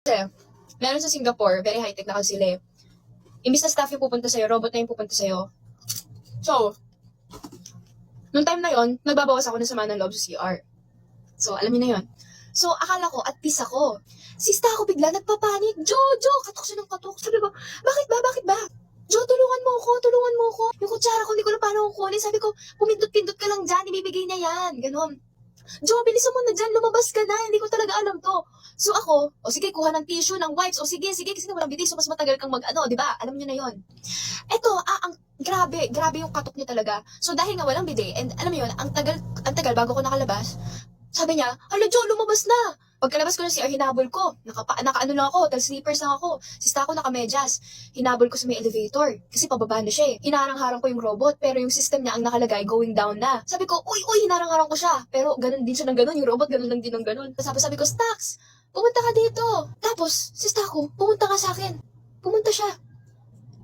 Kasi, meron sa Singapore, very high-tech na kasi sila eh. Imbis na staff yung pupunta sa'yo, robot na yung pupunta sa'yo. So, nung time na yon, nagbabawas ako ng sama ng loob sa CR. So, alam niyo na yon. So, akala ko, at peace ako. Sista ako bigla, nagpapanik. Jo, katok siya ng katok. Sabi ko, bakit ba? Jo, tulungan mo ako. Yung kutsara ko, hindi ko na paano kukunin. Sabi ko, pumindot-pindot ka lang dyan, ibibigay niya yan. Ganon. Jo, bilisan mo na dyan, lumabas ka na. Hindi ko talaga alam to. So ako, o sige, kuha ng tissue, ng wipes. O sige, kasi walang bidet. So mas matagal kang di ba? Alam niyo na yon. Eto, ang grabe yung katok niya talaga. So dahil nga walang bidet, and alam mo yun, ang tagal bago ko nakalabas, sabi niya, hala Jo, lumabas na. Pagkalabas ko na CR, hinabol ko. Nakaano lang ako, tal slippers lang ako. Sista ako nakamedyas. Hinabol ko sa may elevator. Kasi pababa na siya eh. Hinarang-harang ko yung robot, pero yung system niya ang nakalagay, going down na. Sabi ko, uy, hinarang-harang ko siya. Pero ganun din siya ng ganun, yung robot ganun lang din ng ganun. Tapos sabi ko, Stax, pumunta ka dito. Tapos, sista ko, pumunta ka sa akin. Pumunta siya.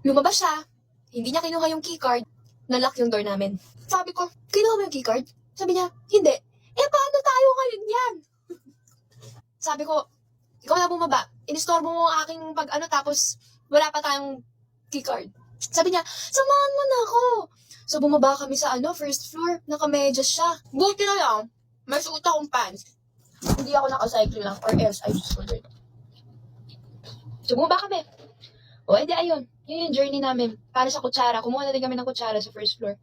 Lumabas siya. Hindi niya kinuha yung keycard. Nalock yung door namin. Sabi ko, kinuha mo yung keycard? Sabi niya, hindi. Paano tayo ngayon yan? Sabi ko, ikaw na bumaba. Inistorbo mo ang aking tapos wala pa tayong keycard. Sabi niya, samahan mo na ako. So bumaba kami sa first floor. Nakamedyas siya. Buti na lang, may suot akong pants. Hindi ako nakacycle lang or else I just would. So bumaba kami. O edi ayun. Yun yung journey namin. Para sa kutsara. Kumuha na din kami ng kutsara sa first floor.